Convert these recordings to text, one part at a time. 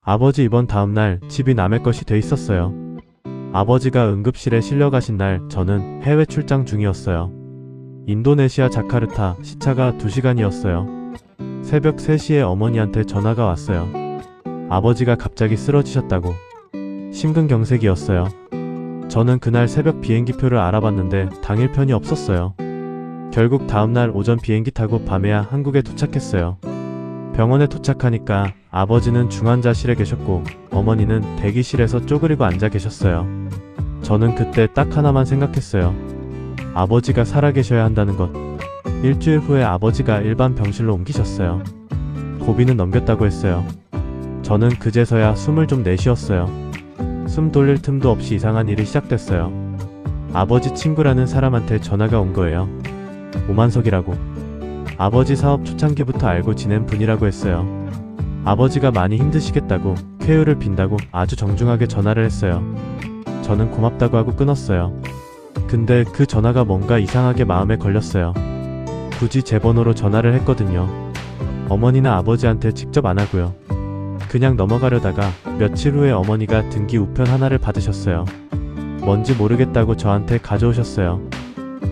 아버지 입원 다음날 집이 남의 것이 돼 있었어요. 아버지가 응급실에 실려 가신 날 저는 해외 출장 중이었어요. 인도네시아 자카르타, 시차가 2시간이었어요. 새벽 3시에 어머니한테 전화가 왔어요. 아버지가 갑자기 쓰러지셨다고. 심근경색이었어요. 저는 그날 새벽 비행기표를 알아봤는데 당일 편이 없었어요. 결국 다음날 오전 비행기 타고 밤에야 한국에 도착했어요. 병원에 도착하니까 아버지는 중환자실에 계셨고 어머니는 대기실에서 쪼그리고 앉아 계셨어요. 저는 그때 딱 하나만 생각했어요. 아버지가 살아계셔야 한다는 것. 일주일 후에 아버지가 일반 병실로 옮기셨어요. 고비는 넘겼다고 했어요. 저는 그제서야 숨을 좀 내쉬었어요. 숨 돌릴 틈도 없이 이상한 일이 시작됐어요. 아버지 친구라는 사람한테 전화가 온 거예요. 오만석이라고. 아버지 사업 초창기부터 알고 지낸 분이라고 했어요. 아버지가 많이 힘드시겠다고, 쾌유를 빈다고 아주 정중하게 전화를 했어요. 저는 고맙다고 하고 끊었어요. 근데 그 전화가 뭔가 이상하게 마음에 걸렸어요. 굳이 제 번호로 전화를 했거든요. 어머니나 아버지한테 직접 안 하고요. 그냥 넘어가려다가 며칠 후에 어머니가 등기 우편 하나를 받으셨어요. 뭔지 모르겠다고 저한테 가져오셨어요.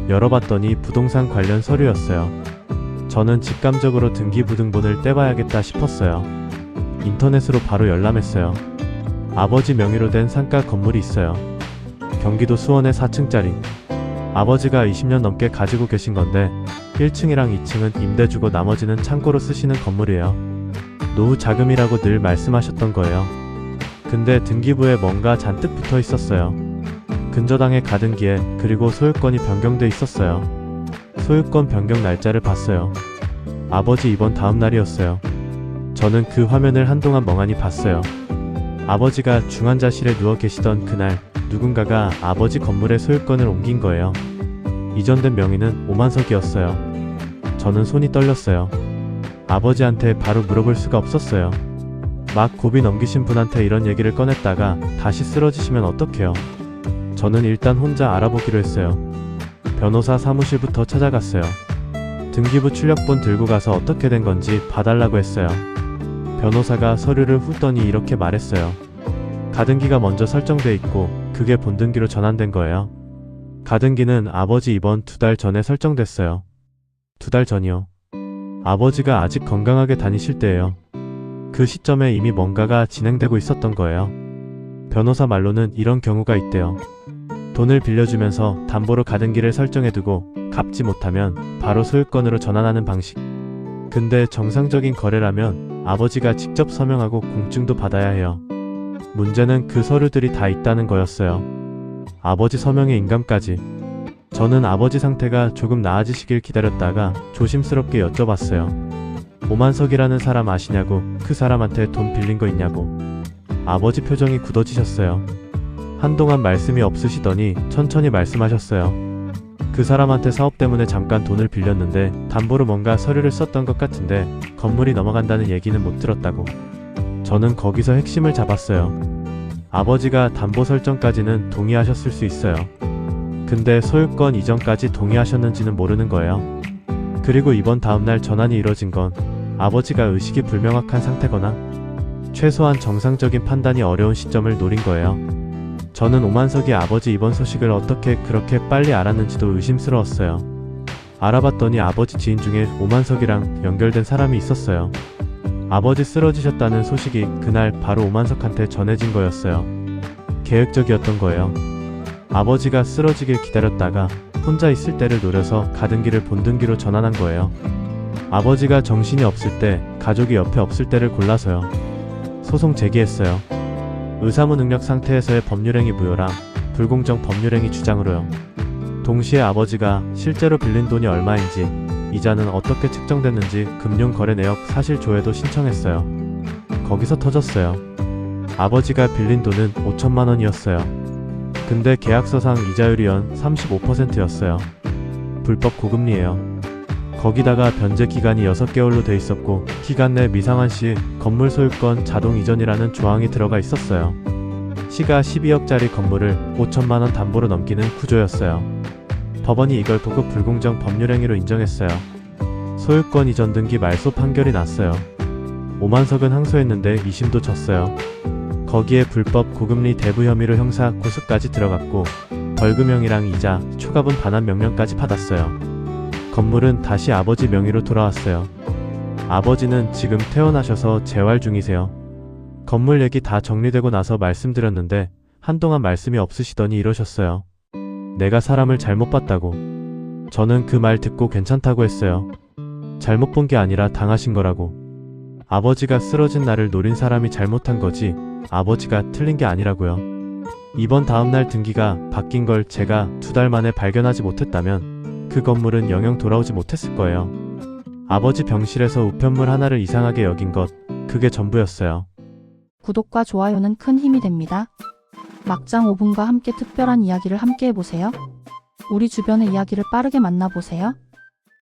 열어봤더니 부동산 관련 서류였어요. 저는 직감적으로 등기부등본을 떼봐야겠다 싶었어요. 인터넷으로 바로 열람했어요. 아버지 명의로 된 상가 건물이 있어요. 경기도 수원의 4층짜리. 아버지가 20년 넘게 가지고 계신 건데 1층이랑 2층은 임대 주고 나머지는 창고로 쓰시는 건물이에요. 노후 자금이라고 늘 말씀하셨던 거예요. 근데 등기부에 뭔가 잔뜩 붙어 있었어요. 근저당의 가등기에 그리고 소유권이 변경돼 있었어요. 소유권 변경 날짜를 봤어요. 아버지 입원 다음 날이었어요. 저는 그 화면을 한동안 멍하니 봤어요. 아버지가 중환자실에 누워 계시던 그날 누군가가 아버지 건물의 소유권을 옮긴 거예요. 이전된 명의는 오만석이었어요. 저는 손이 떨렸어요. 아버지한테 바로 물어볼 수가 없었어요. 막 고비 넘기신 분한테 이런 얘기를 꺼냈다가 다시 쓰러지시면 어떡해요. 저는 일단 혼자 알아보기로 했어요. 변호사 사무실부터 찾아갔어요. 등기부 출력본 들고 가서 어떻게 된 건지 봐달라고 했어요. 변호사가 서류를 훑더니 이렇게 말했어요. 가등기가 먼저 설정돼 있고 그게 본등기로 전환된 거예요. 가등기는 아버지 입원 2달 전에 설정됐어요. 2달 전이요. 아버지가 아직 건강하게 다니실 때예요. 그 시점에 이미 뭔가가 진행되고 있었던 거예요. 변호사 말로는 이런 경우가 있대요. 돈을 빌려주면서 담보로 가등기를 설정해두고 갚지 못하면 바로 소유권으로 전환하는 방식. 근데 정상적인 거래라면 아버지가 직접 서명하고 공증도 받아야 해요. 문제는 그 서류들이 다 있다는 거였어요. 아버지 서명의 인감까지. 저는 아버지 상태가 조금 나아지시길 기다렸다가 조심스럽게 여쭤봤어요. 오만석이라는 사람 아시냐고, 그 사람한테 돈 빌린 거 있냐고. 아버지 표정이 굳어지셨어요. 한동안 말씀이 없으시더니 천천히 말씀하셨어요. 그 사람한테 사업 때문에 잠깐 돈을 빌렸는데 담보로 뭔가 서류를 썼던 것 같은데 건물이 넘어간다는 얘기는 못 들었다고. 저는 거기서 핵심을 잡았어요. 아버지가 담보 설정까지는 동의하셨을 수 있어요. 근데 소유권 이전까지 동의하셨는지는 모르는 거예요. 그리고 이번 다음날 전환이 이뤄진 건 아버지가 의식이 불명확한 상태거나 최소한 정상적인 판단이 어려운 시점을 노린 거예요. 저는 오만석이 아버지 입원 소식을 어떻게 그렇게 빨리 알았는지도 의심스러웠어요. 알아봤더니 아버지 지인 중에 오만석이랑 연결된 사람이 있었어요. 아버지 쓰러지셨다는 소식이 그날 바로 오만석한테 전해진 거였어요. 계획적이었던 거예요. 아버지가 쓰러지길 기다렸다가 혼자 있을 때를 노려서 가등기를 본등기로 전환한 거예요. 아버지가 정신이 없을 때, 가족이 옆에 없을 때를 골라서요. 소송 제기했어요. 의사무능력 상태에서의 법률행위 무효랑 불공정 법률행위 주장으로요. 동시에 아버지가 실제로 빌린 돈이 얼마인지, 이자는 어떻게 책정됐는지 금융거래 내역 사실 조회도 신청했어요. 거기서 터졌어요. 아버지가 빌린 돈은 5천만 원이었어요. 근데 계약서상 이자율이 연 35%였어요. 불법 고금리예요. 거기다가 변제 기간이 6개월로 돼 있었고 기간 내 미상환 시 건물 소유권 자동 이전이라는 조항이 들어가 있었어요. 시가 12억짜리 건물을 5천만 원 담보로 넘기는 구조였어요. 법원이 이걸 보고 불공정 법률행위로 인정했어요. 소유권 이전 등기 말소 판결이 났어요. 오만석은 항소했는데 2심도 졌어요. 거기에 불법 고금리 대부 혐의로 형사 고소까지 들어갔고 벌금형이랑 이자, 초과분 반환 명령까지 받았어요. 건물은 다시 아버지 명의로 돌아왔어요. 아버지는 지금 퇴원하셔서 재활 중이세요. 건물 얘기 다 정리되고 나서 말씀드렸는데 한동안 말씀이 없으시더니 이러셨어요. 내가 사람을 잘못 봤다고. 저는 그 말 듣고 괜찮다고 했어요. 잘못 본 게 아니라 당하신 거라고. 아버지가 쓰러진 나를 노린 사람이 잘못한 거지 아버지가 틀린 게 아니라고요. 이번 다음날 등기가 바뀐 걸 제가 2달 만에 발견하지 못했다면 그 건물은 영영 돌아오지 못했을 거예요. 아버지 병실에서 우편물 하나를 이상하게 여긴 것, 그게 전부였어요. 구독과 좋아요는 큰 힘이 됩니다. 막장 5분과 함께 특별한 이야기를 함께 해보세요. 우리 주변의 이야기를 빠르게 만나보세요.